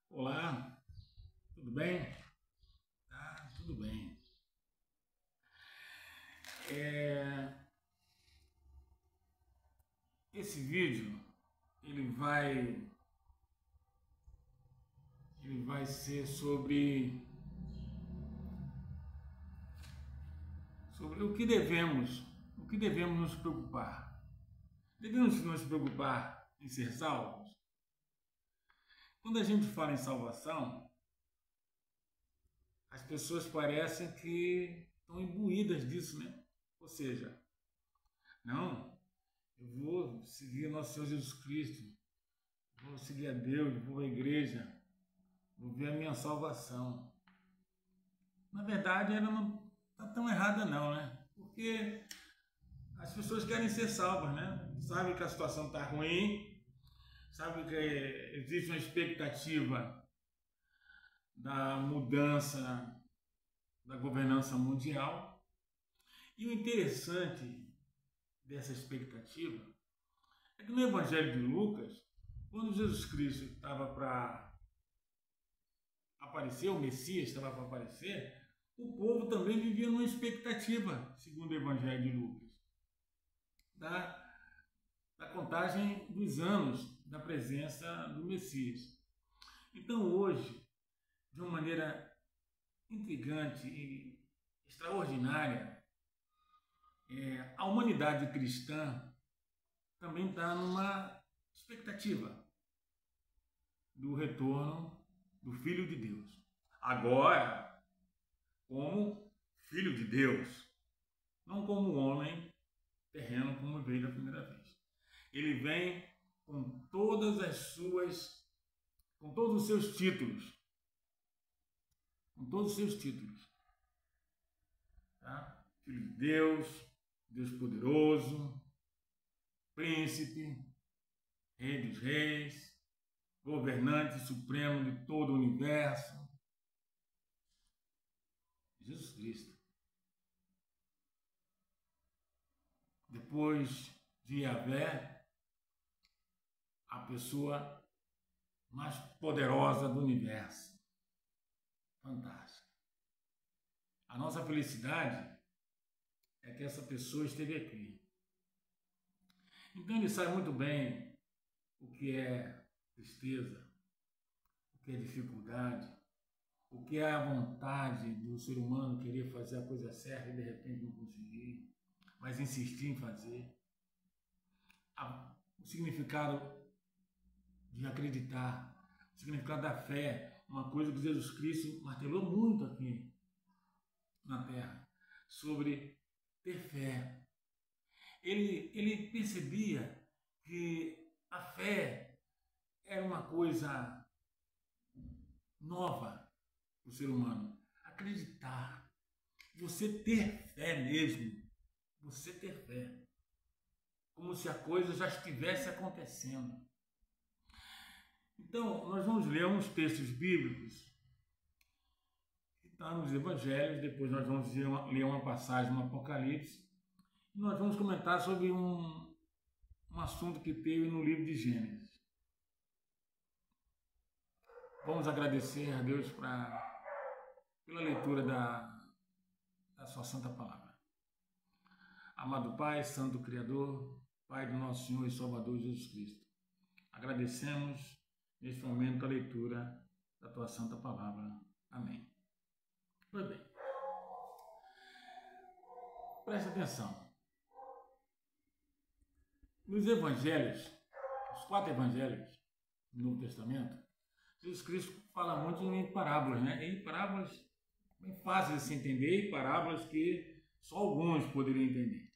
Olá, tudo bem? Tudo bem. É, Esse vídeo ele vai ser sobre o que devemos nos preocupar. Devemos nos preocupar em ser salvos? Quando a gente fala em salvação, as pessoas parecem que estão imbuídas disso, né? Ou seja, não, eu vou seguir nosso Senhor Jesus Cristo, vou seguir a Deus, vou à igreja, vou ver a minha salvação. Na verdade, ela não está tão errada não, né? Porque as pessoas querem ser salvas, né? Sabem que a situação está ruim, sabem que existe uma expectativa da mudança da governança mundial. E o interessante dessa expectativa é que no Evangelho de Lucas, quando Jesus Cristo estava para aparecer, o Messias estava para aparecer, o povo também vivia numa expectativa, segundo o Evangelho de Lucas, da contagem dos anos da presença do Messias. Então hoje, de uma maneira intrigante e extraordinária, a humanidade cristã também está numa expectativa do retorno do Filho de Deus. Agora, como Filho de Deus, não como homem terreno como veio da primeira vez. Ele vem com todos os seus títulos, tá? Filho de Deus, Deus poderoso, príncipe, rei dos reis, governante supremo de todo o universo, Jesus Cristo. Depois de Yahvé, a pessoa mais poderosa do universo. Fantástico. A nossa felicidade é que essa pessoa esteve aqui. Então ele sabe muito bem o que é tristeza, o que é dificuldade, o que é a vontade do ser humano querer fazer a coisa certa e de repente não conseguir, mas insistir em fazer. O significado de acreditar, o significado da fé, uma coisa que Jesus Cristo martelou muito aqui na Terra, sobre ter fé. Ele percebia que a fé era uma coisa nova para o ser humano. Acreditar, você ter fé mesmo, você ter fé, como se a coisa já estivesse acontecendo. Então, nós vamos ler uns textos bíblicos que estão nos Evangelhos, depois nós vamos ler uma passagem no Apocalipse, e nós vamos comentar sobre um assunto que teve no livro de Gênesis. Vamos agradecer a Deus pela leitura da sua santa palavra. Amado Pai, Santo Criador, Pai do nosso Senhor e Salvador Jesus Cristo, agradecemos neste momento a leitura da tua santa palavra. Amém. Pois bem, preste atenção. Nos evangelhos, os 4 evangelhos do Novo Testamento, Jesus Cristo fala muito em parábolas, né? Em parábolas bem fáceis de se entender e parábolas que só alguns poderiam entender,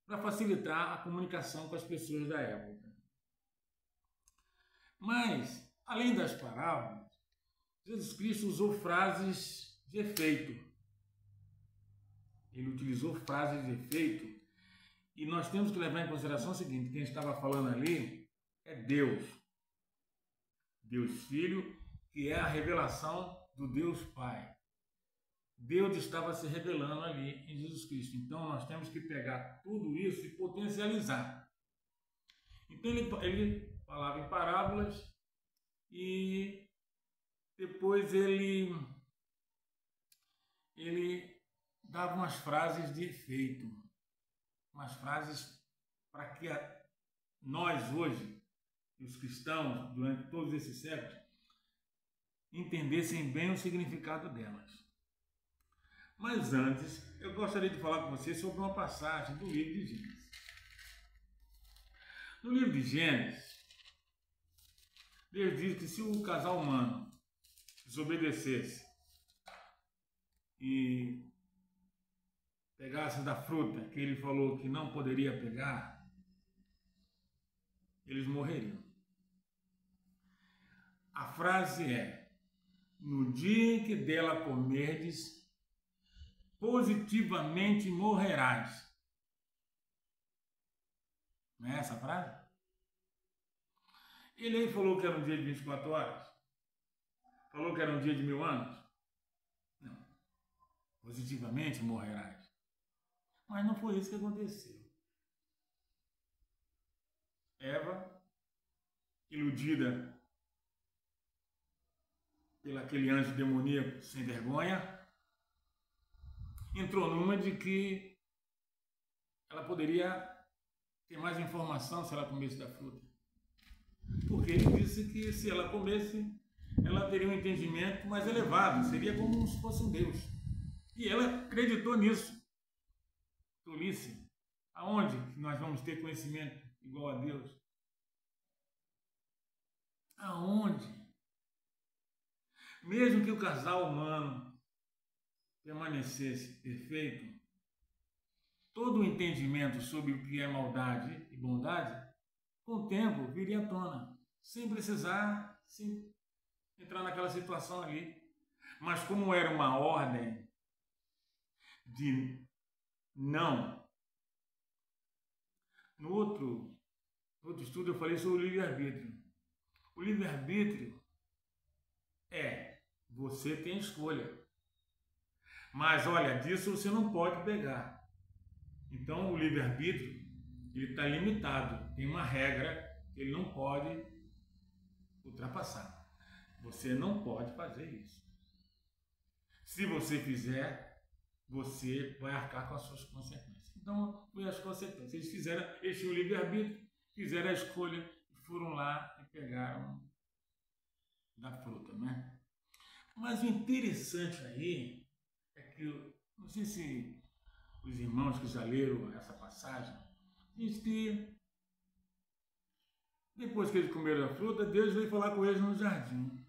para facilitar a comunicação com as pessoas da época. Mas, além das parábolas, Jesus Cristo usou frases de efeito. Ele utilizou frases de efeito e nós temos que levar em consideração o seguinte: quem estava falando ali é Deus. Deus Filho, que é a revelação do Deus Pai. Deus estava se revelando ali em Jesus Cristo. Então nós temos que pegar tudo isso e potencializar. Então ele falava em parábolas e depois ele dava umas frases de efeito, umas frases para que nós hoje, os cristãos, durante todos esses séculos, entendessem bem o significado delas. Mas antes, eu gostaria de falar com você sobre uma passagem do livro de Gênesis. No livro de Gênesis, Deus diz que se o casal humano desobedecesse e pegasse da fruta que ele falou que não poderia pegar, eles morreriam. A frase é: no dia em que dela comerdes, positivamente morrerás. Não é essa a frase? Ele aí falou que era um dia de 24 horas? Falou que era um dia de 1000 anos? Não. Positivamente morrerás. Mas não foi isso que aconteceu. Eva, iludida pelo aquele anjo demoníaco sem vergonha, entrou numa de que ela poderia ter mais informação se ela comesse da fruta. Porque ele disse que se ela comesse, ela teria um entendimento mais elevado, seria como se fosse um Deus. E ela acreditou nisso. Tolice. Aonde nós vamos ter conhecimento igual a Deus? Aonde? Mesmo que o casal humano permanecesse perfeito, todo o entendimento sobre o que é maldade e bondade, com o tempo, viria à tona, sem precisar entrar naquela situação ali. Mas como era uma ordem de não, no outro estudo eu falei sobre o livre-arbítrio. O livre-arbítrio é, você tem escolha. Mas olha, disso você não pode pegar. Então o livre-arbítrio, ele está limitado, tem uma regra que ele não pode ultrapassar. Você não pode fazer isso. Se você fizer, você vai arcar com as suas consequências. Então, foi as consequências. Eles tinham o livre-arbítrio, fizeram a escolha, foram lá e pegaram da fruta, né? Mas o interessante aí é que, não sei se os irmãos que já leram essa passagem, diz que depois que eles comeram a fruta, Deus veio falar com eles no jardim.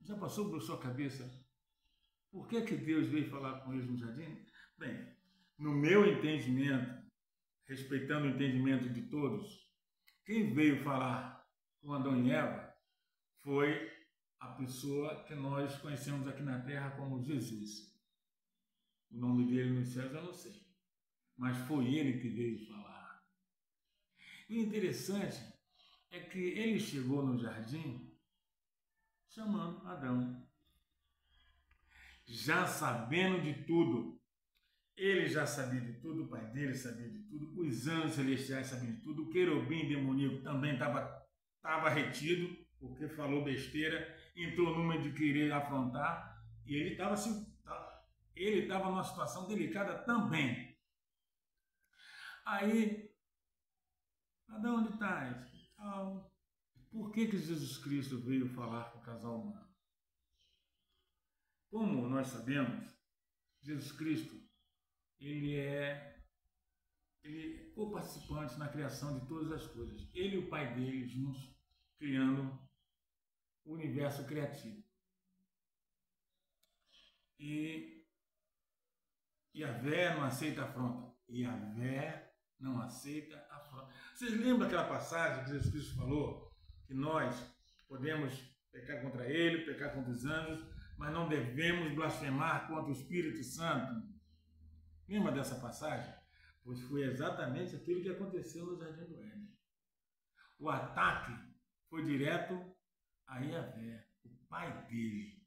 Já passou por sua cabeça por que Deus veio falar com eles no jardim? Bem, no meu entendimento, respeitando o entendimento de todos, quem veio falar com Adão e Eva foi a pessoa que nós conhecemos aqui na Terra como Jesus. O nome dele nos céus eu não sei, mas foi ele que veio falar. E o interessante é que ele chegou no jardim chamando Adão, já sabendo de tudo. Ele já sabia de tudo, o pai dele sabia de tudo, os anjos celestiais sabiam de tudo, o querubim demoníaco também estava retido, porque falou besteira, entrou numa de querer afrontar, e ele estava numa situação delicada também. Aí, Adão, onde estás? Por que Jesus Cristo veio falar com o casal humano? Como nós sabemos, Jesus Cristo, ele é co-participante na criação de todas as coisas. Ele e o pai dele juntos, criando o universo criativo. E Yahvé não aceita afronta. Yahvé não aceita afronta. Vocês lembram aquela passagem que Jesus Cristo falou? Que nós podemos pecar contra ele, pecar contra os anjos, mas não devemos blasfemar contra o Espírito Santo. Lembra dessa passagem? Pois foi exatamente aquilo que aconteceu no Jardim do Éden. O ataque foi direto a Yahvé, o pai dele.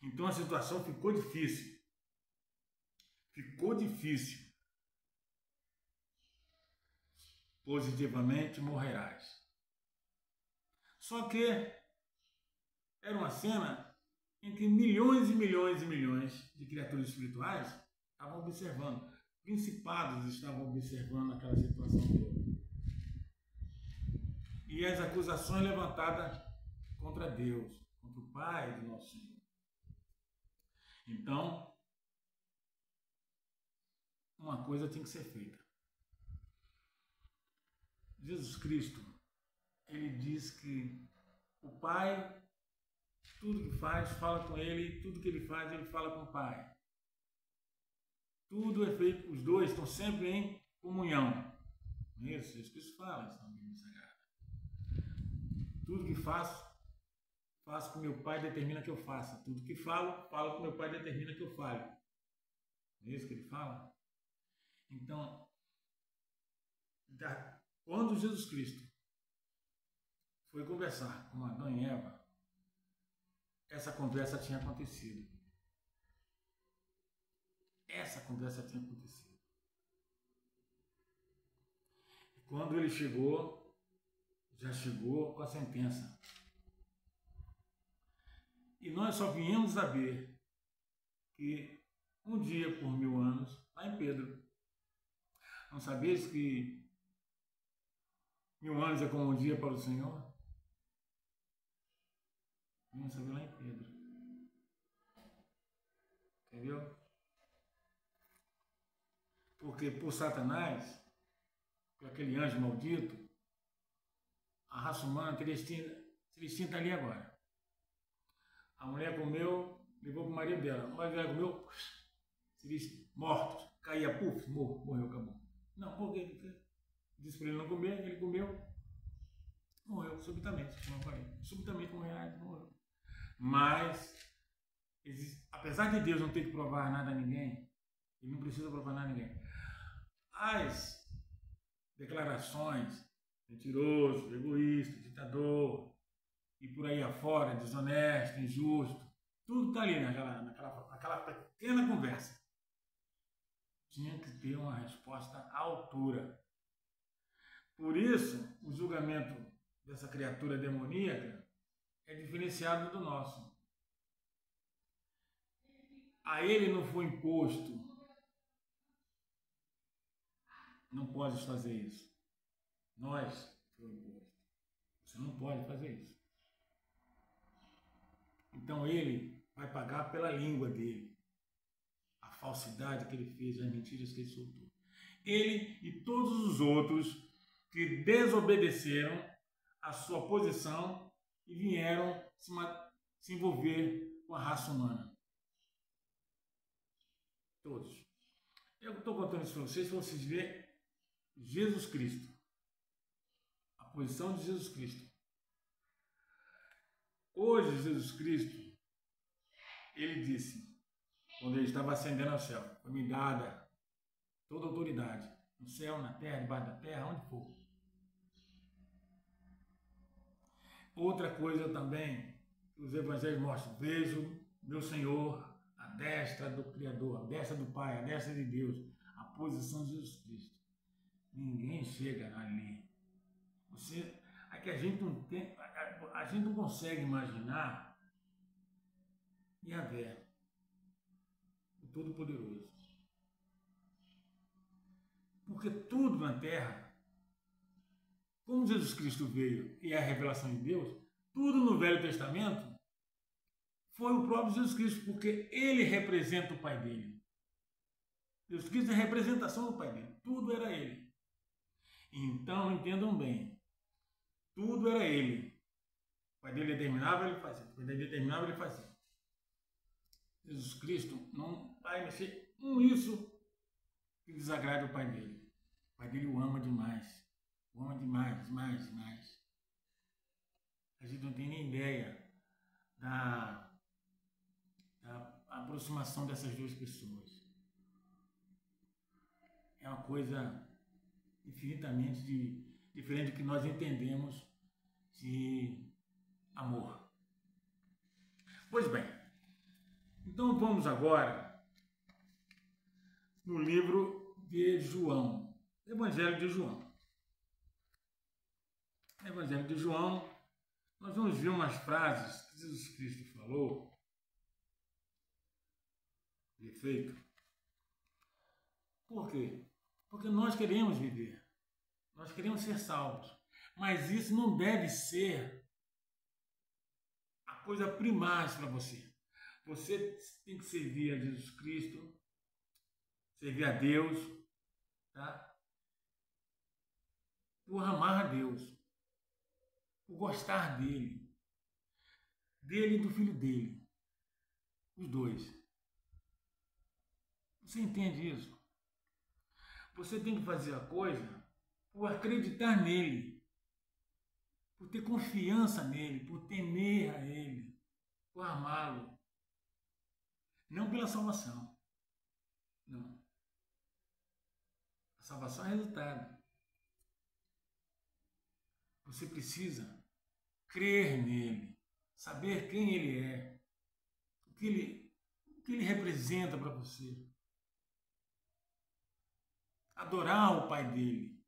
Então a situação ficou difícil. Ficou difícil. Positivamente morrerás. Só que era uma cena em que milhões e milhões e milhões de criaturas espirituais estavam observando. Principados estavam observando aquela situação toda. E as acusações levantadas contra Deus, contra o Pai do nosso Senhor. Então, uma coisa tem que ser feita. Jesus Cristo, ele diz que o Pai, tudo que faz, fala com ele, tudo que ele faz, ele fala com o Pai. Tudo é feito, os dois estão sempre em comunhão. Não é isso? Jesus Cristo fala isso na Bíblia Sagrada. Tudo que faço, faço com meu Pai, determina que eu faça. Tudo que falo, falo com meu Pai, determina que eu fale. Não é isso que ele fala? Então, quando Jesus Cristo foi conversar com Adão e Eva, essa conversa tinha acontecido. Essa conversa tinha acontecido. E quando ele chegou, já chegou com a sentença. E nós só viemos saber que um dia por 1000 anos, lá em Pedro, não sabeis que 1000 anos é como um dia para o Senhor? Vamos saber lá em Pedro. Entendeu? Porque por Satanás, por aquele anjo maldito, a raça humana teria se extinta ali agora. A mulher comeu, levou para o marido dela. O marido dela comeu, seria mortos. Caía, puf, morreu, acabou. Não, por quê? Disse para ele não comer, ele comeu, morreu subitamente, como eu falei. Subitamente morreu. Mas, apesar de Deus não ter que provar nada a ninguém, ele não precisa provar nada a ninguém. As declarações, mentiroso, egoísta, ditador, e por aí afora, desonesto, injusto, tudo está ali naquela pequena conversa. Tinha que ter uma resposta à altura. Por isso, o julgamento dessa criatura demoníaca é diferenciado do nosso. A ele não foi imposto. Não podes fazer isso. Nós foi imposto. Você não pode fazer isso. Então ele vai pagar pela língua dele. A falsidade que ele fez, as mentiras que ele soltou. Ele e todos os outros que desobedeceram a sua posição e vieram se envolver com a raça humana. Todos. Eu estou contando isso para vocês verem Jesus Cristo. A posição de Jesus Cristo. Hoje, Jesus Cristo, ele disse, quando ele estava ascendendo ao céu, foi-me dada toda a autoridade, no céu, na terra, debaixo da terra, onde for. Outra coisa também, os evangelhos mostram, vejo meu Senhor, a destra do Criador, a destra do Pai, a destra de Deus, a posição de Jesus Cristo. Ninguém chega ali. É que a gente não consegue imaginar Yahvé, o Todo-Poderoso. Porque tudo na terra, como Jesus Cristo veio e é a revelação de Deus, tudo no Velho Testamento foi o próprio Jesus Cristo, porque ele representa o Pai dele. Jesus Cristo é a representação do Pai dele. Tudo era ele. Então, entendam bem, tudo era ele. O Pai dele determinava, ele fazia. O Pai dele determinava, ele fazia. Jesus Cristo não vai mexer com isso que desagrada o Pai dele. O Pai dele o ama demais. O ama demais, demais, demais. A gente não tem nem ideia da aproximação dessas duas pessoas. É uma coisa infinitamente diferente do que nós entendemos de amor. Pois bem, então vamos agora no livro de João, Evangelho de João. Evangelho de João, nós vamos ver umas frases que Jesus Cristo falou, de efeito. Por quê? Porque nós queremos viver, nós queremos ser salvos, mas isso não deve ser a coisa primária para você. Você tem que servir a Jesus Cristo, servir a Deus, tá? Por amar a Deus, por gostar dele e do filho dele, os dois. Você entende isso? Você tem que fazer a coisa por acreditar nele, por ter confiança nele, por temer a ele, por amá-lo. Não pela salvação. Não. A salvação é resultado. Você precisa crer nele, saber quem ele é, o que ele representa para você. Adorar o Pai dele.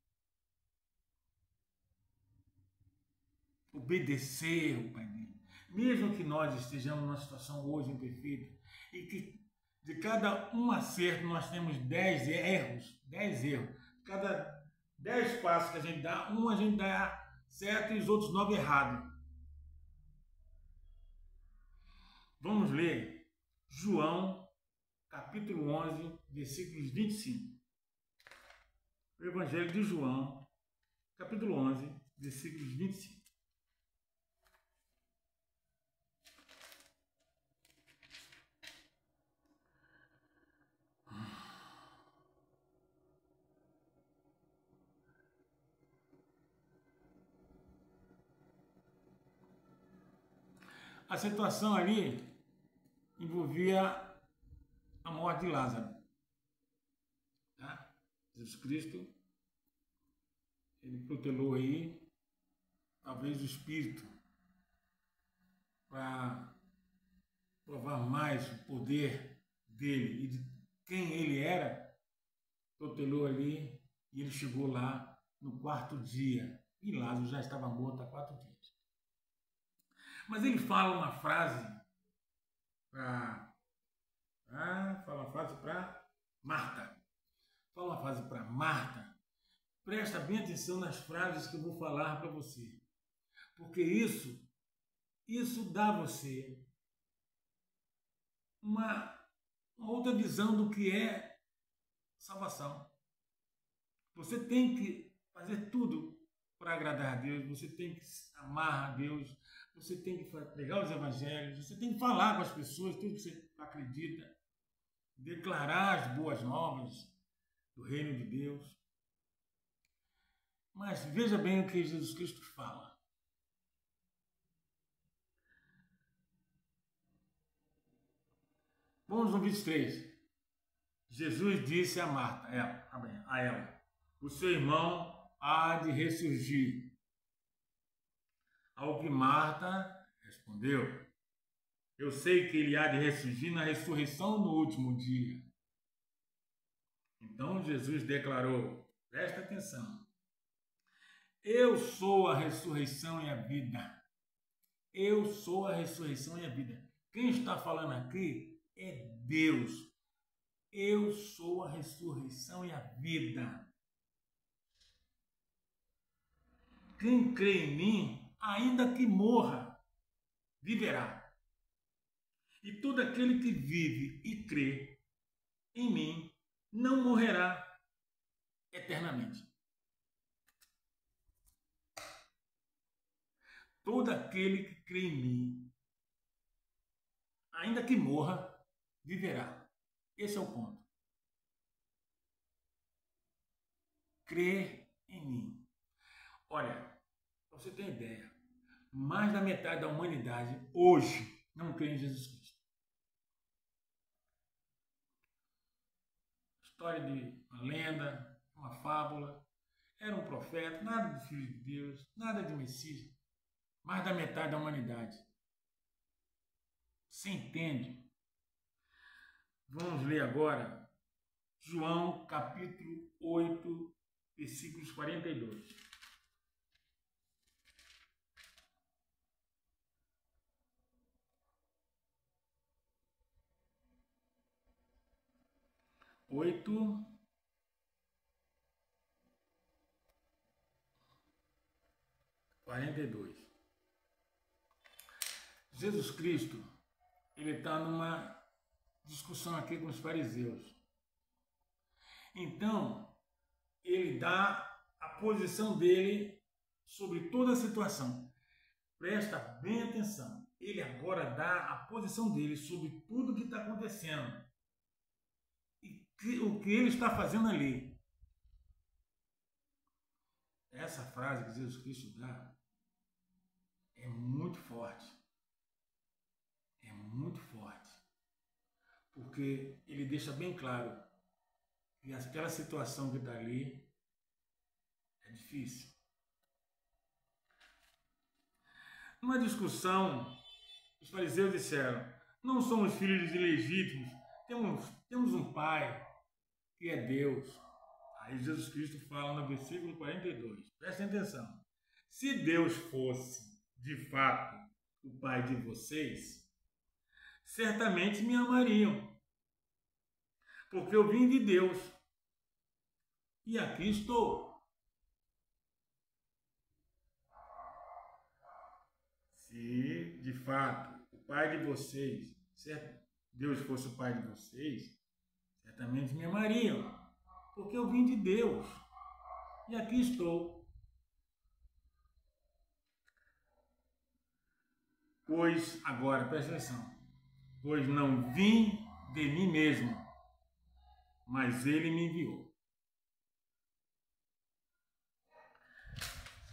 Obedecer o Pai dele. Mesmo que nós estejamos numa situação hoje imperfeita e que de cada um acerto nós temos 10 erros. Cada 10 passos que a gente dá, a gente dá certo e os outros 9 errados. Vamos ler João, capítulo 11, versículos 25. O Evangelho de João, capítulo 11, versículos 25. A situação ali envolvia a morte de Lázaro. Tá? Jesus Cristo, ele protelou aí, talvez o Espírito, para provar mais o poder dele e de quem ele era, protelou ali e ele chegou lá no 4º dia. E Lázaro já estava morto há 4 dias. Mas ele fala uma frase para Marta. Fala uma frase para Marta. Presta bem atenção nas frases que eu vou falar para você. Porque isso dá a você uma outra visão do que é salvação. Você tem que fazer tudo para agradar a Deus, você tem que amar a Deus, você tem que pregar os evangelhos, você tem que falar com as pessoas tudo que você acredita, declarar as boas novas do reino de Deus. Mas veja bem o que Jesus Cristo fala. Vamos no 23. Jesus disse a Marta, a ela, o seu irmão há de ressurgir. Ao que Marta respondeu, eu sei que ele há de ressurgir na ressurreição no último dia. Então Jesus declarou, presta atenção, eu sou a ressurreição e a vida. Eu sou a ressurreição e a vida. Quem está falando aqui é Deus. Eu sou a ressurreição e a vida. Quem crê em mim, ainda que morra, viverá. E todo aquele que vive e crê em mim não morrerá eternamente. Todo aquele que crê em mim, ainda que morra, viverá. Esse é o ponto. Crer em mim. Olha, para você ter ideia, mais da metade da humanidade hoje não crê em Jesus Cristo. História de uma lenda, uma fábula, era um profeta, nada de filho de Deus, nada de Messias. Mais da metade da humanidade. Você entende? Vamos ler agora João capítulo 8, versículos 42. 8:42. Jesus Cristo, ele está numa discussão aqui com os fariseus. Então, ele dá a posição dele sobre toda a situação. Presta bem atenção. Ele agora dá a posição dele sobre tudo que está acontecendo. E o que ele está fazendo ali. Essa frase que Jesus Cristo dá é muito forte. É muito forte. Porque ele deixa bem claro que aquela situação que está ali é difícil. Numa discussão, os fariseus disseram: não somos filhos ilegítimos, temos um pai que é Deus. Aí Jesus Cristo fala no versículo 42. Prestem atenção. Se Deus fosse, de fato, o pai de vocês, certamente me amariam, porque eu vim de Deus e aqui estou. Se, de fato, o pai de vocês, certo? Deus fosse o pai de vocês, certamente me amariam, porque eu vim de Deus e aqui estou. Pois, agora, presta atenção, pois não vim de mim mesmo, mas ele me enviou.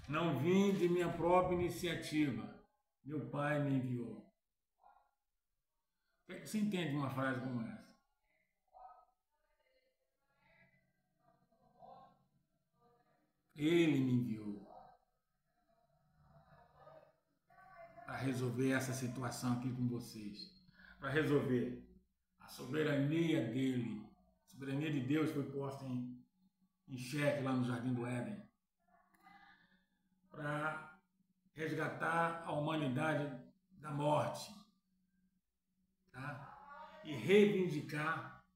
Não vim de minha própria iniciativa, meu pai me enviou. O que é que você entende de uma frase como essa? Ele me enviou para resolver essa situação aqui com vocês, para resolver a soberania dele. A soberania de Deus foi posta em xeque lá no Jardim do Éden, para resgatar a humanidade da morte, tá? E reivindicar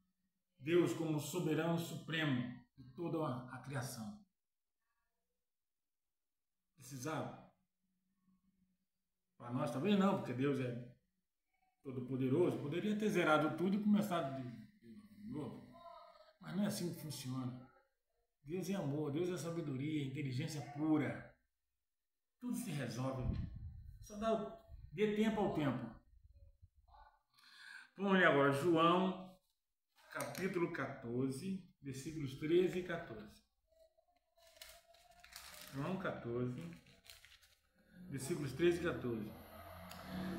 Deus como soberano supremo de toda a criação. Precisava? Para nós talvez não, porque Deus é todo-poderoso, poderia ter zerado tudo e começado de novo. Mas não é assim que funciona. Deus é amor, Deus é sabedoria, inteligência pura. Tudo se resolve. Só dê tempo ao tempo. Vamos ler agora João, capítulo 14, versículos 13 e 14. João 14, versículos 13 e 14.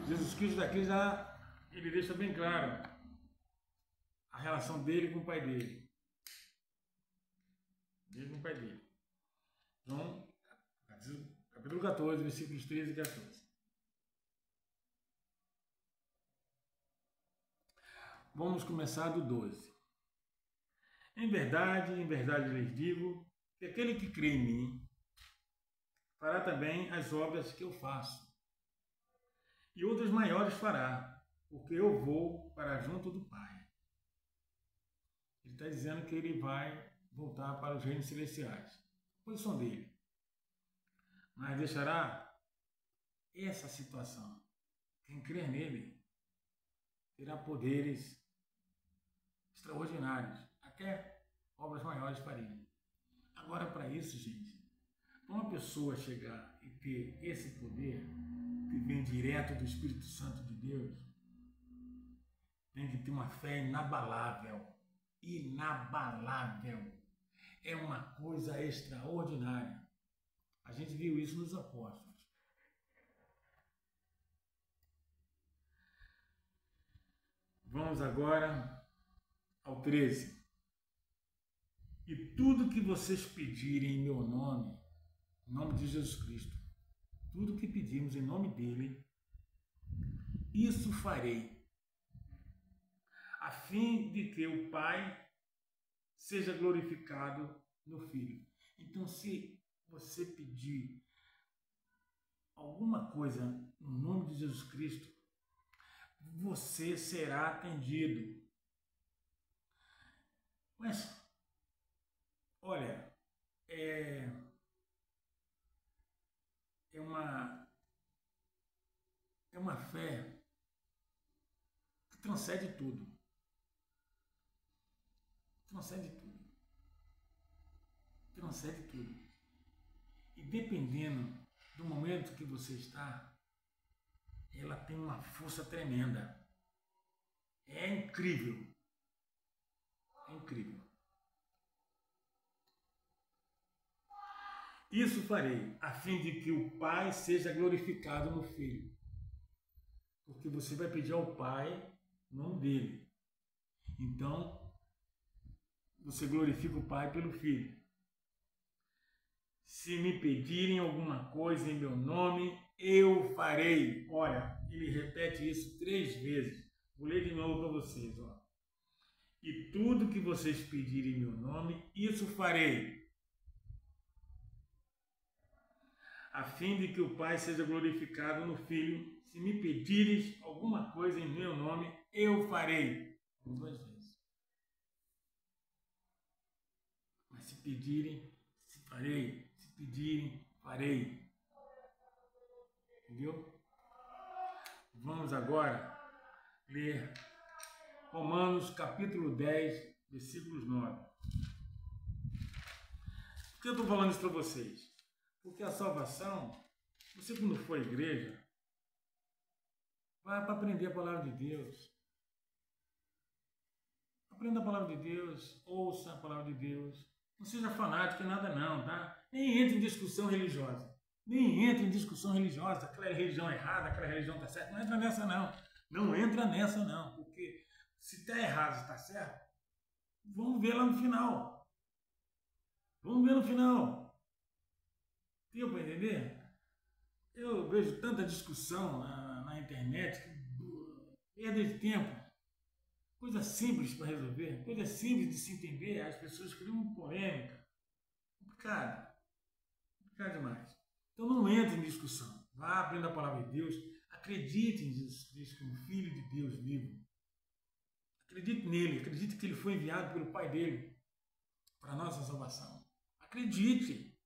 Jesus Cristo daqui ele deixa bem claro a relação dele com o pai dele. Dele com o pai dele. João, capítulo 14, versículos 13 e 14. Vamos começar do 12. Em verdade lhes digo que aquele que crê em mim fará também as obras que eu faço. E outras maiores fará, porque eu vou para junto do Pai. Ele está dizendo que ele vai voltar para os reinos celestiais. Posição dele. Mas deixará essa situação. Quem crer nele terá poderes extraordinários. Até obras maiores fariam. Agora, para isso, gente, para uma pessoa chegar e ter esse poder que vem direto do Espírito Santo de Deus, tem que ter uma fé inabalável. Inabalável. É uma coisa extraordinária. A gente viu isso nos apóstolos. Vamos agora ao 13. E tudo que vocês pedirem em meu nome, em nome de Jesus Cristo, tudo que pedimos em nome dele, isso farei, a fim de que o Pai seja glorificado no Filho. Então, se você pedir alguma coisa no nome de Jesus Cristo, você será atendido. Mas, olha, é uma fé que transcende tudo. Transcende tudo. Transcende tudo. E dependendo do momento que você está, ela tem uma força tremenda. É incrível. É incrível. Isso farei, a fim de que o Pai seja glorificado no Filho. Porque você vai pedir ao Pai o nome dele. Então, você glorifica o Pai pelo Filho. Se me pedirem alguma coisa em meu nome, eu farei. Olha, ele repete isso 3 vezes. Vou ler de novo para vocês. Ó. E tudo que vocês pedirem em meu nome, isso farei. A fim de que o Pai seja glorificado no Filho. Se me pedires alguma coisa em meu nome, eu farei. 2 vezes. Mas se pedirem, se farei. Se pedirem, farei. Entendeu? Vamos agora ler Romanos capítulo 10, versículos 9. Por que eu estou falando isso para vocês? Porque a salvação, você quando for à igreja, vai para aprender a palavra de Deus. Aprenda a palavra de Deus, ouça a palavra de Deus. Não seja fanático em nada não, tá? Nem entre em discussão religiosa. Nem entre em discussão religiosa, aquela religião é errada, aquela religião está certa. Não entra nessa não. Não entra nessa não, porque se está errado, se está certo, vamos ver lá no final. Vamos ver no final. Deu para entender? Eu vejo tanta discussão na internet, perda de tempo. Coisa simples para resolver, coisa simples de se entender, as pessoas criam polêmica. Complicado. Complicado demais. Então não entre em discussão. Vá, aprenda a palavra de Deus. Acredite em Jesus Cristo como Filho de Deus vivo. Acredite nele, acredite que ele foi enviado pelo Pai dele para a nossa salvação. Acredite.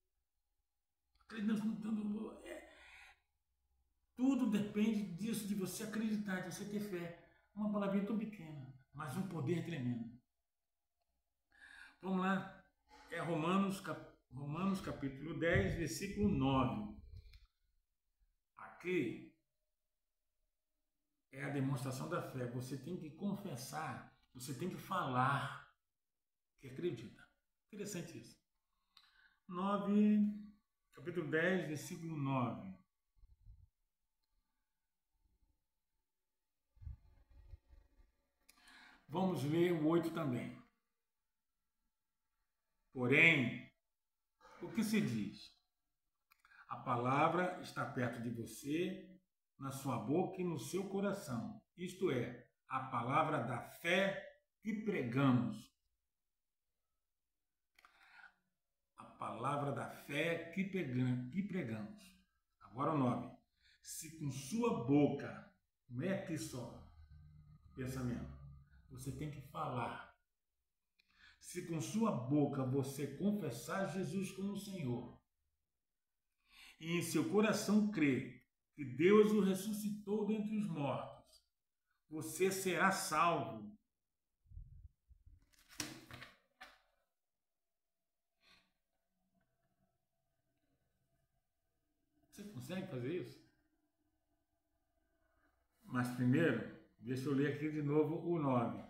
Tudo depende disso, de você acreditar, de você ter fé. Uma palavrinha tão pequena, mas um poder tremendo. Vamos lá. É Romanos capítulo 10, versículo 9. Aqui é a demonstração da fé. Você tem que confessar, você tem que falar que acredita. Interessante isso. 9, capítulo 10, versículo 9. Vamos ler o 8 também. Porém, o que se diz? A palavra está perto de você, na sua boca e no seu coração. Isto é, a palavra da fé que pregamos. A palavra da fé que pregamos. Agora o 9. Se com sua boca, não é aqui só pensamento, você tem que falar. Se com sua boca você confessar Jesus como Senhor e em seu coração crer que Deus o ressuscitou dentre os mortos, você será salvo. Você consegue fazer isso? Mas primeiro, deixa eu ler aqui de novo o 9.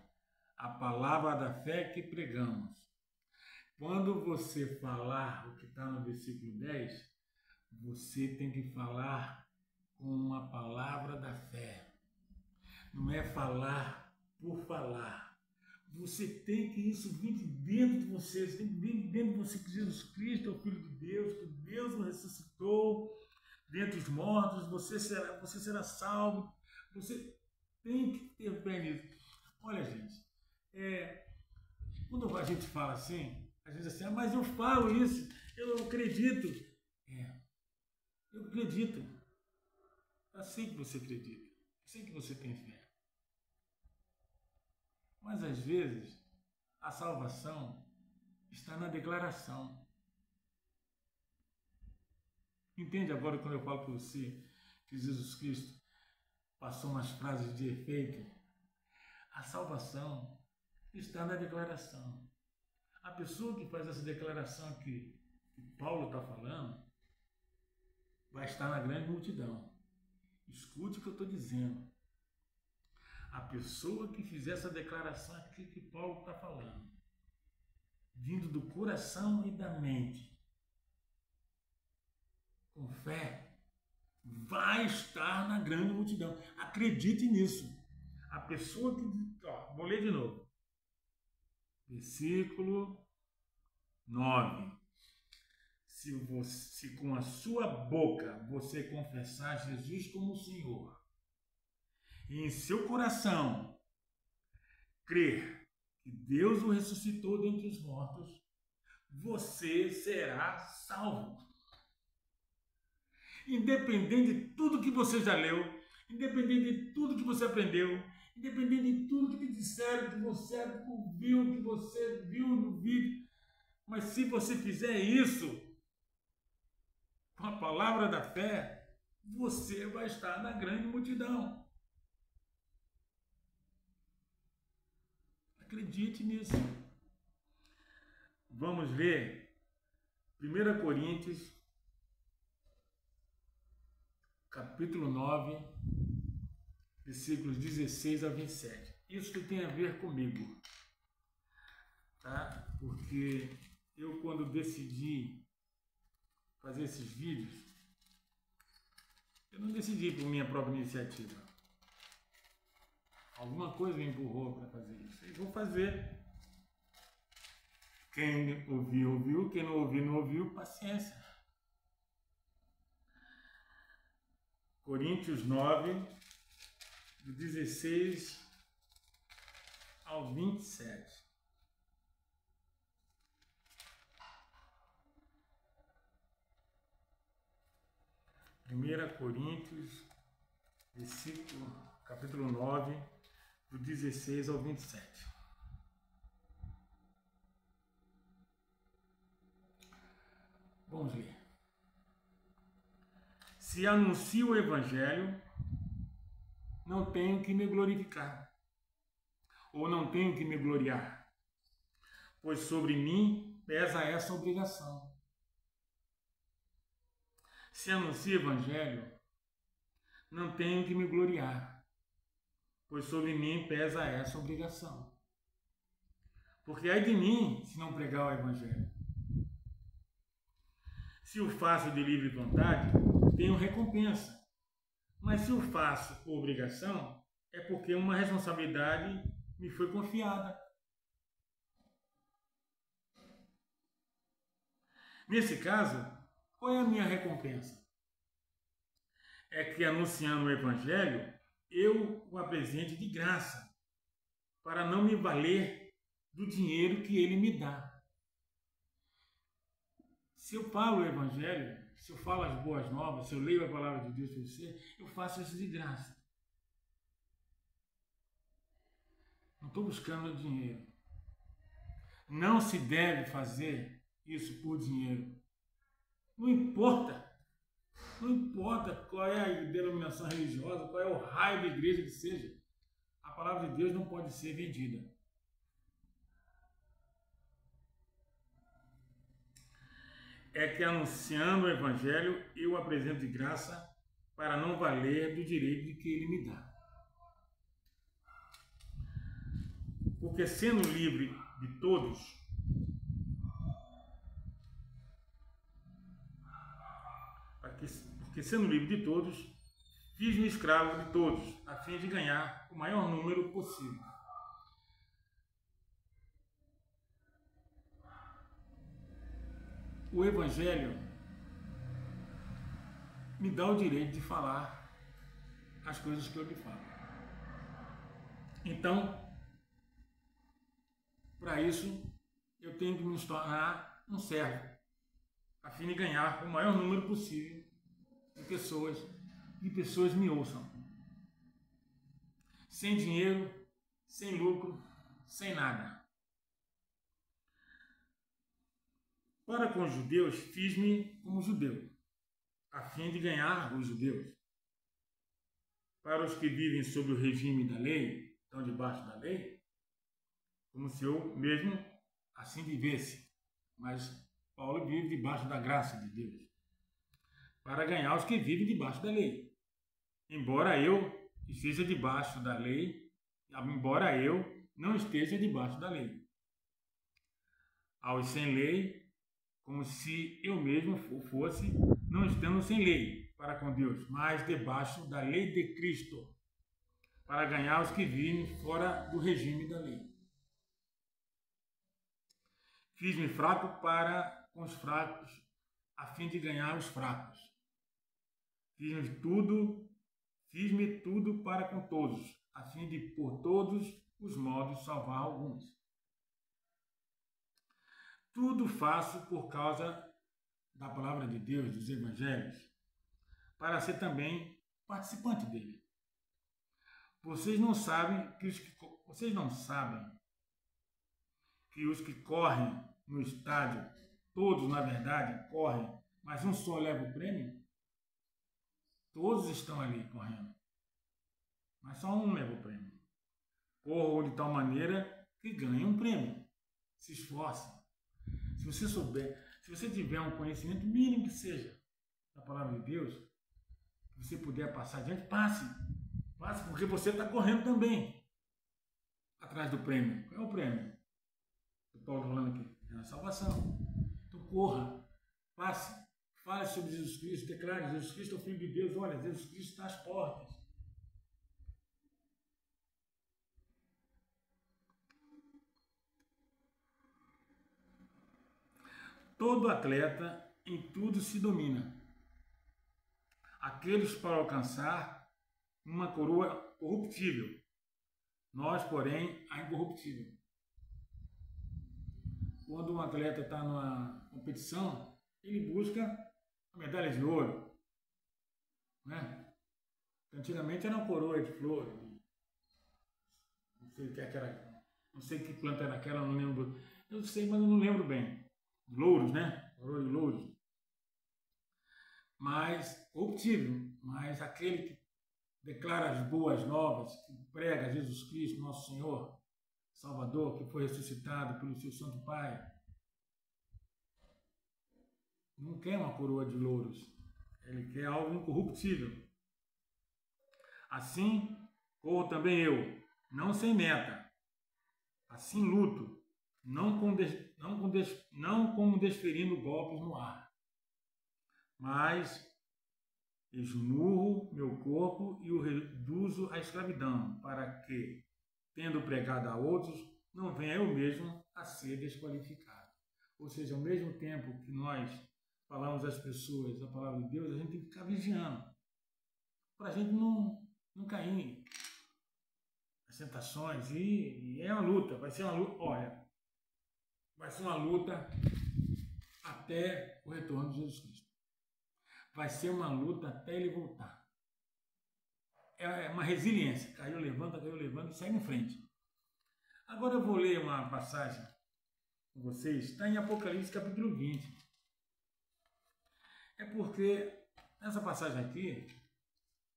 A palavra da fé que pregamos. Quando você falar o que está no versículo 10, você tem que falar com uma palavra da fé. Não é falar por falar. Você tem que isso vir de dentro de você. Você tem que vir de dentro de você que Jesus Cristo é o Filho de Deus, que Deus o ressuscitou dentre os mortos. Você será salvo. Você tem que ter fé nisso. Olha, gente, quando a gente fala assim, a gente diz assim, mas eu falo isso, eu acredito. Eu acredito. Eu sei que você acredita. Eu sei que você tem fé. Mas às vezes A salvação está na declaração. Entende agora quando eu falo para você que Jesus Cristo passou umas frases de efeito? A salvação está na declaração. A pessoa que faz essa declaração que Paulo está falando vai estar na grande multidão. Escute o que eu estou dizendo. A pessoa que fizer essa declaração aqui que Paulo está falando, vindo do coração e da mente, com fé, vai estar na grande multidão. Acredite nisso. A pessoa que... vou ler de novo. Versículo 9. Se com a sua boca você confessar Jesus como Senhor, e em seu coração crer que Deus o ressuscitou dentre os mortos, você será salvo. Independente de tudo que você já leu, independente de tudo que você aprendeu, independente de tudo que te disseram, que você ouviu, que você viu no vídeo, mas se você fizer isso com a palavra da fé, você vai estar na grande multidão. Acredite nisso. Vamos ler 1 Coríntios, capítulo 9, versículos 16 a 27. Isso que tem a ver comigo, tá? Porque eu, quando decidi fazer esses vídeos, eu não decidi por minha própria iniciativa. Alguma coisa me empurrou para fazer isso. E vou fazer. Quem ouviu, ouviu. Quem não ouviu, não ouviu. Paciência. Coríntios 9, do 16 ao 27. Primeira Coríntios, capítulo 9, do 16 ao 27. Vamos ler. Se anuncio o Evangelho, não tenho que me glorificar, ou não tenho que me gloriar, pois sobre mim pesa essa obrigação. Se anuncio o Evangelho, não tenho que me gloriar, pois sobre mim pesa essa obrigação. Porque ai de mim se não pregar o Evangelho. Se o faço de livre vontade, tenho recompensa. Mas se o faço por obrigação, é porque uma responsabilidade me foi confiada. Nesse caso, qual é a minha recompensa? É que, anunciando o Evangelho, eu o apresente de graça, para não me valer do dinheiro que ele me dá. Se eu falo o Evangelho, se eu falo as boas novas, se eu leio a palavra de Deus para você, eu faço isso de graça. Não estou buscando dinheiro. Não se deve fazer isso por dinheiro. Não importa. Não importa qual é a denominação religiosa, qual é o raio da igreja que seja. A palavra de Deus não pode ser vendida. É que, anunciando o Evangelho, eu o apresento de graça para não valer do direito de que ele me dá. Porque sendo livre de todos, fiz-me escravo de todos, a fim de ganhar o maior número possível. O Evangelho me dá o direito de falar as coisas que eu lhe falo. Então, para isso, eu tenho que me tornar um servo, a fim de ganhar o maior número possível de pessoas me ouçam. Sem dinheiro, sem lucro, sem nada. Para com os judeus, fiz-me como judeu, a fim de ganhar os judeus. Para os que vivem sob o regime da lei, estão debaixo da lei, como se eu mesmo assim vivesse. Mas Paulo vive debaixo da graça de Deus, para ganhar os que vivem debaixo da lei. Embora eu esteja debaixo da lei, embora eu não esteja debaixo da lei. Aos sem lei, como se eu mesmo fosse, não estando sem lei para com Deus, mas debaixo da lei de Cristo, para ganhar os que vivem fora do regime da lei. Fiz-me fraco para com os fracos, a fim de ganhar os fracos. Fiz-me tudo para com todos, a fim de, por todos os modos, salvar alguns. Tudo faço por causa da palavra de Deus, dos evangelhos, para ser também participante dele. Vocês não sabem que os que correm no estádio, todos na verdade correm, mas um só leva o prêmio? Todos estão ali correndo, mas só um leva o prêmio. Corram de tal maneira que ganhem um prêmio. Se esforcem. Se você souber, se você tiver um conhecimento mínimo que seja da palavra de Deus, se você puder passar adiante, passe. Passe, porque você está correndo também atrás do prêmio. Qual é o prêmio? O Paulo está falando aqui. É a salvação. Então corra, passe, fale sobre Jesus Cristo, declare: Jesus Cristo é o Filho de Deus. Olha, Jesus Cristo está às portas. Todo atleta em tudo se domina. Aqueles para alcançar uma coroa corruptível. Nós, porém, a incorruptível. Quando um atleta está numa competição, ele busca a medalha de ouro, né? Antigamente era uma coroa de flores. Não sei que planta era aquela, não lembro. Eu sei, mas eu não lembro bem. Louros, né? Coroa de louros. Mas corruptível. Mas aquele que declara as boas novas, que prega Jesus Cristo, nosso Senhor, Salvador, que foi ressuscitado pelo seu Santo Pai, não quer uma coroa de louros. Ele quer algo incorruptível. Assim, corro também eu, não sem meta. Assim luto, não como desferindo golpes no ar, mas esmurro meu corpo e o reduzo à escravidão, para que, tendo pregado a outros, não venha eu mesmo a ser desqualificado. Ou seja, ao mesmo tempo que nós falamos às pessoas a palavra de Deus, a gente tem que ficar vigiando, para a gente não cair nas tentações. E é uma luta, vai ser uma luta, olha, vai ser uma luta até o retorno de Jesus Cristo. Vai ser uma luta até ele voltar. É uma resiliência. Caiu, levanta e segue em frente. Agora eu vou ler uma passagem com vocês. Está em Apocalipse capítulo 20. É porque nessa passagem aqui,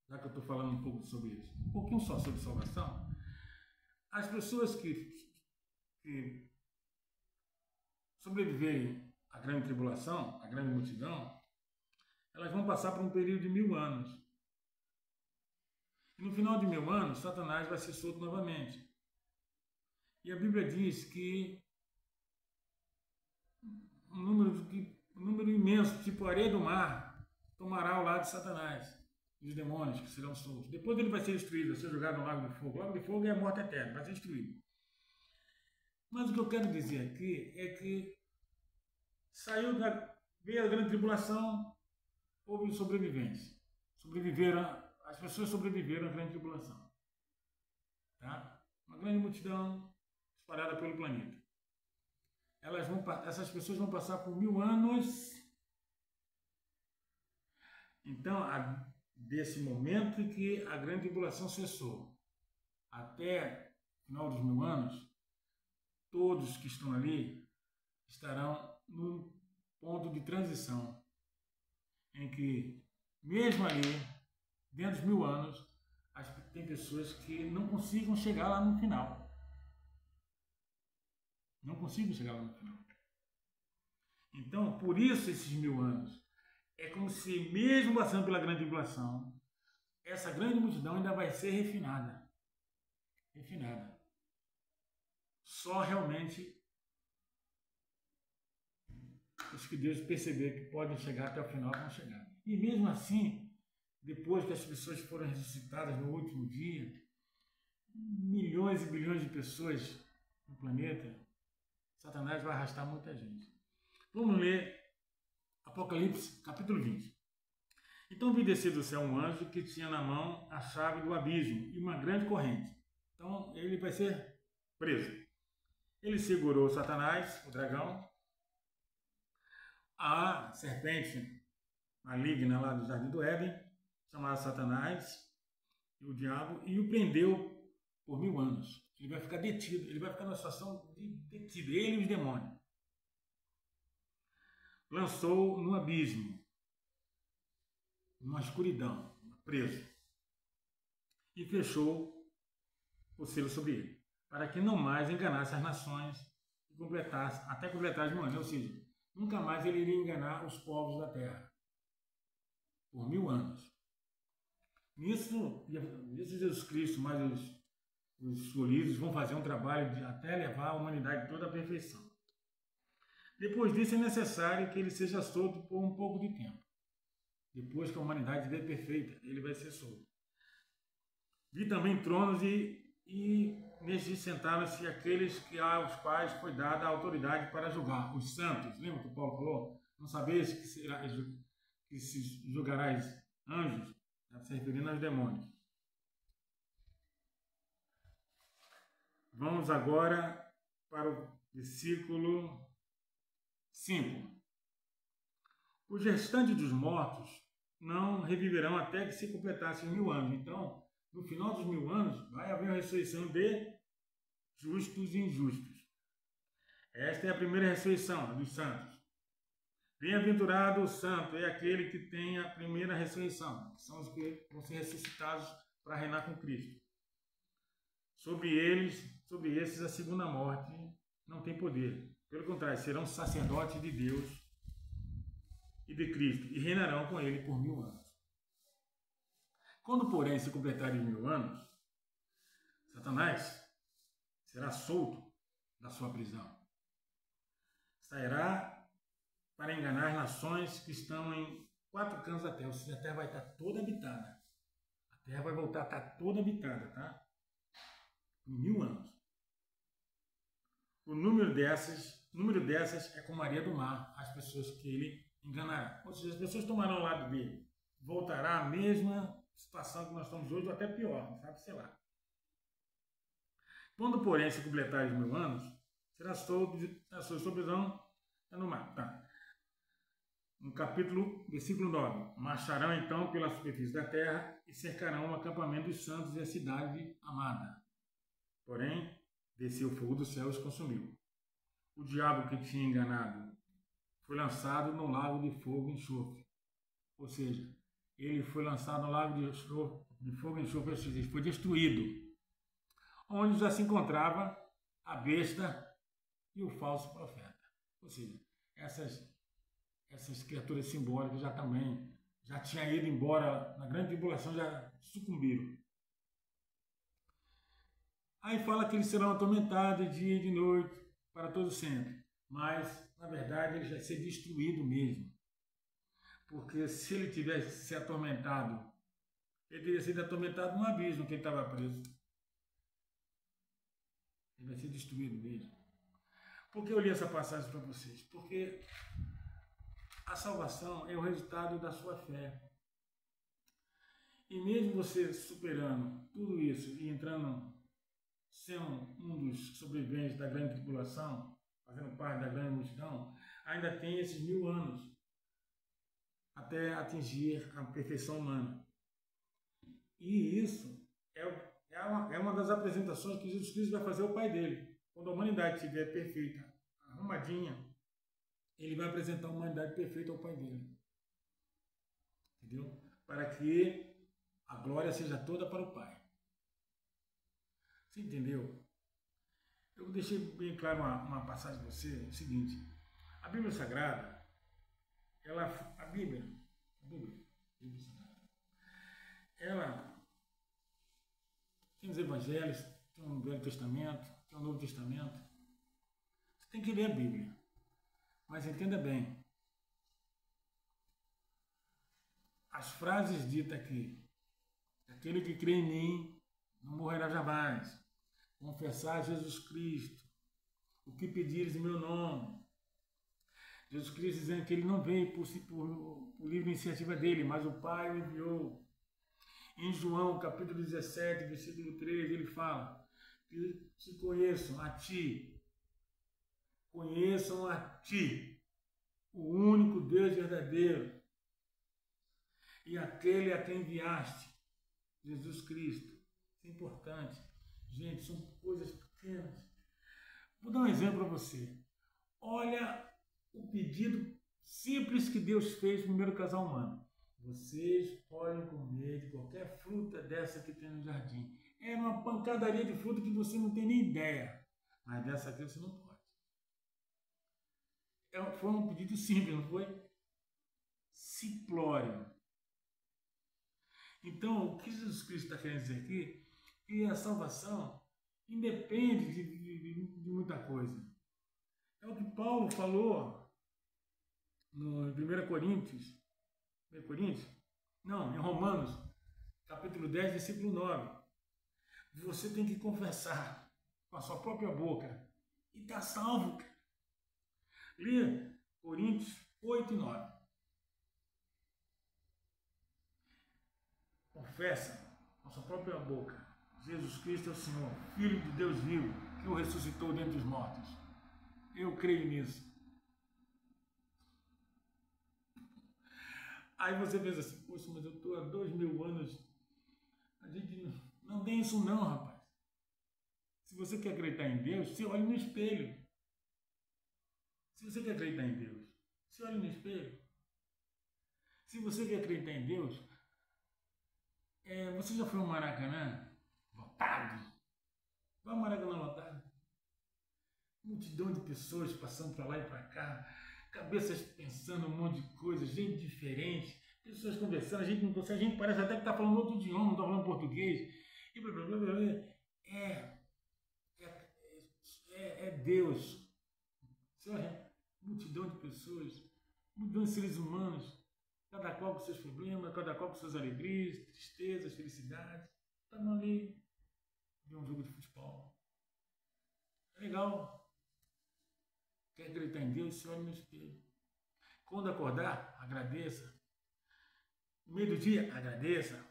já que eu estou falando um pouco sobre isso, um pouquinho só sobre salvação, as pessoas que sobreviverem à grande tribulação, à grande multidão, elas vão passar por um período de 1000 anos. E no final de 1000 anos, Satanás vai ser solto novamente. E a Bíblia diz que um número imenso, tipo areia do mar, tomará ao lado de Satanás e os demônios que serão soltos. Depois ele vai ser destruído, vai ser jogado no lago de fogo. O lago de fogo é a morte eterna, vai ser destruído. Mas o que eu quero dizer aqui é que veio a grande tribulação, houve sobrevivência. As pessoas sobreviveram à grande tribulação. Tá? Uma grande multidão espalhada pelo planeta. Essas pessoas vão passar por 1000 anos. Então, desse momento em que a grande tribulação cessou, até o final dos 1000 anos, todos que estão ali estarão ponto de transição em que, mesmo ali, dentro dos 1000 anos, tem pessoas que não consigam chegar lá no final. Não consigam chegar lá no final. Então, por isso esses 1000 anos. É como se, mesmo passando pela grande tribulação, essa grande multidão ainda vai ser refinada. Refinada. Só realmente os que Deus perceber que podem chegar até o final vão chegar. E mesmo assim, depois que as pessoas foram ressuscitadas no último dia, milhões e bilhões de pessoas no planeta, Satanás vai arrastar muita gente. Vamos ler Apocalipse, capítulo 20. Então vi descer do céu um anjo que tinha na mão a chave do abismo e uma grande corrente. Então ele vai ser preso. Ele segurou Satanás, o dragão, a serpente maligna lá do Jardim do Éden, chamada Satanás, e o diabo, e o prendeu por 1000 anos. Ele vai ficar detido, ele vai ficar numa situação de detido, ele e os demônios. Lançou no abismo, numa escuridão, preso, e fechou o selo sobre ele, para que não mais enganasse as nações e completasse, até completar as 1000 anos, ou seja, nunca mais ele iria enganar os povos da terra, por 1000 anos. Nisso Jesus Cristo, mais os escolhidos vão fazer um trabalho de até levar a humanidade toda à perfeição. Depois disso é necessário que ele seja solto por um pouco de tempo. Depois que a humanidade estiver perfeita, ele vai ser solto. Vi também tronos e nestes sentaram-se aqueles aos quais foi dada a autoridade para julgar, os santos. Lembra que Paulo falou? Não sabeis que se julgarás anjos, se referindo aos demônios. Vamos agora para o versículo 5. Os restantes dos mortos não reviverão até que se completassem 1000 anos. Então, no final dos 1000 anos, vai haver a ressurreição de justos e injustos. Esta é a primeira ressurreição, a dos santos. Bem-aventurado o santo é aquele que tem a primeira ressurreição, que são os que vão ser ressuscitados para reinar com Cristo. Sobre esses, a segunda morte não tem poder. Pelo contrário, serão sacerdotes de Deus e de Cristo, e reinarão com ele por 1000 anos. Quando, porém, se completarem 1000 anos, Satanás será solto da sua prisão. Sairá para enganar nações que estão em 4 cantos da terra, ou seja, a terra vai estar toda habitada. A terra vai voltar a estar toda habitada, tá? Em 1000 anos. O número dessas é como a areia do mar, as pessoas que ele enganará. Ou seja, as pessoas tomarão o lado dele. Voltará à mesma situação que nós estamos hoje, ou até pior, sabe? Sei lá. Quando, porém, se completarem os 1000 anos, será a sua prisão no mar. Tá. No versículo 9. Marcharão então pela superfície da terra e cercarão o acampamento dos santos e a cidade amada. Porém, desceu o fogo do céu e os consumiu. O diabo que tinha enganado foi lançado no lago de fogo e enxofre. Ou seja, ele foi lançado no lago de fogo e enxofre, ou seja, ele foi destruído. Onde já se encontrava a besta e o falso profeta. Ou seja, essas criaturas simbólicas já tinham ido embora, na grande tribulação já sucumbiram. Aí fala que eles serão atormentados de dia e de noite, para todo sempre. Mas, na verdade, ele já vai ser destruído mesmo. Porque se ele tivesse se atormentado, ele teria sido atormentado no abismo que ele estava preso. Ele vai ser destruído mesmo. Por que eu li essa passagem para vocês? Porque a salvação é o resultado da sua fé. E mesmo você superando tudo isso e entrando, sendo um dos sobreviventes da grande tribulação, fazendo parte da grande multidão, ainda tem esses 1000 anos até atingir a perfeição humana. E isso é uma das apresentações que Jesus Cristo vai fazer ao Pai dele. Quando a humanidade estiver perfeita, arrumadinha, ele vai apresentar a humanidade perfeita ao Pai dele. Entendeu? Para que a glória seja toda para o Pai. Você entendeu? Eu deixei bem claro uma passagem para você, o seguinte, a Bíblia Sagrada, a Bíblia Sagrada, ela tem os evangelhos, tem o Velho Testamento, tem o Novo Testamento. Você tem que ler a Bíblia, mas entenda bem, as frases ditas aqui, aquele que crê em mim não morrerá jamais, confessar Jesus Cristo, o que pedires em meu nome. Jesus Cristo dizendo que ele não veio por livre iniciativa dele, mas o Pai o enviou. Em João, capítulo 17, versículo 13, ele fala que te conheçam a ti, o único Deus verdadeiro, e aquele a quem enviaste, Jesus Cristo. Isso é importante. Gente, são coisas pequenas. Vou dar um exemplo para você. Olha o pedido simples que Deus fez no primeiro casal humano. Vocês podem comer de qualquer fruta dessa que tem no jardim. É uma pancadaria de fruta que você não tem nem ideia. Mas dessa aqui você não pode. Foi um pedido simples, não foi? Simplório. Então, o que Jesus Cristo está querendo dizer aqui? Que a salvação independe de muita coisa. É o que Paulo falou no 1 Coríntios. Não, em Romanos, capítulo 10, versículo 9. Você tem que confessar com a sua própria boca e está salvo. Lê Coríntios 8 e 9. Confessa com a sua própria boca: Jesus Cristo é o Senhor, Filho de Deus vivo, que o ressuscitou dentre os mortos. Eu creio nisso. Aí você pensa assim, poxa, mas eu estou há 2000 anos. A gente não tem isso não, rapaz. Se você quer acreditar em Deus, você olha no espelho. Se você quer acreditar em Deus, você olha no espelho. Se você quer acreditar em Deus, você já foi ao Maracanã? Lotado. Vai ao Maracanã lotado. Multidão de pessoas passando para lá e para cá, cabeças pensando um monte de coisa, gente diferente, pessoas conversando, a gente não consegue, a gente parece até que está falando outro idioma, não está falando português. E blá, blá, blá, blá. É Deus. Você olha, multidão de pessoas, multidão de seres humanos, cada qual com seus problemas, cada qual com suas alegrias, tristezas, felicidades. Estamos ali, ver um jogo de futebol. É legal. Quer acreditar em Deus, se olha no espelho. Quando acordar, agradeça. No meio do dia, agradeça.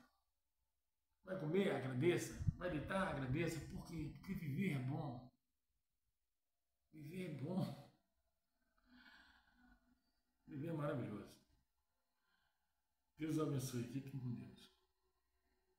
Vai comer, agradeça. Vai deitar, agradeça. Por quê? Porque viver é bom. Viver é bom. Viver é maravilhoso. Deus abençoe. Fiquem com Deus.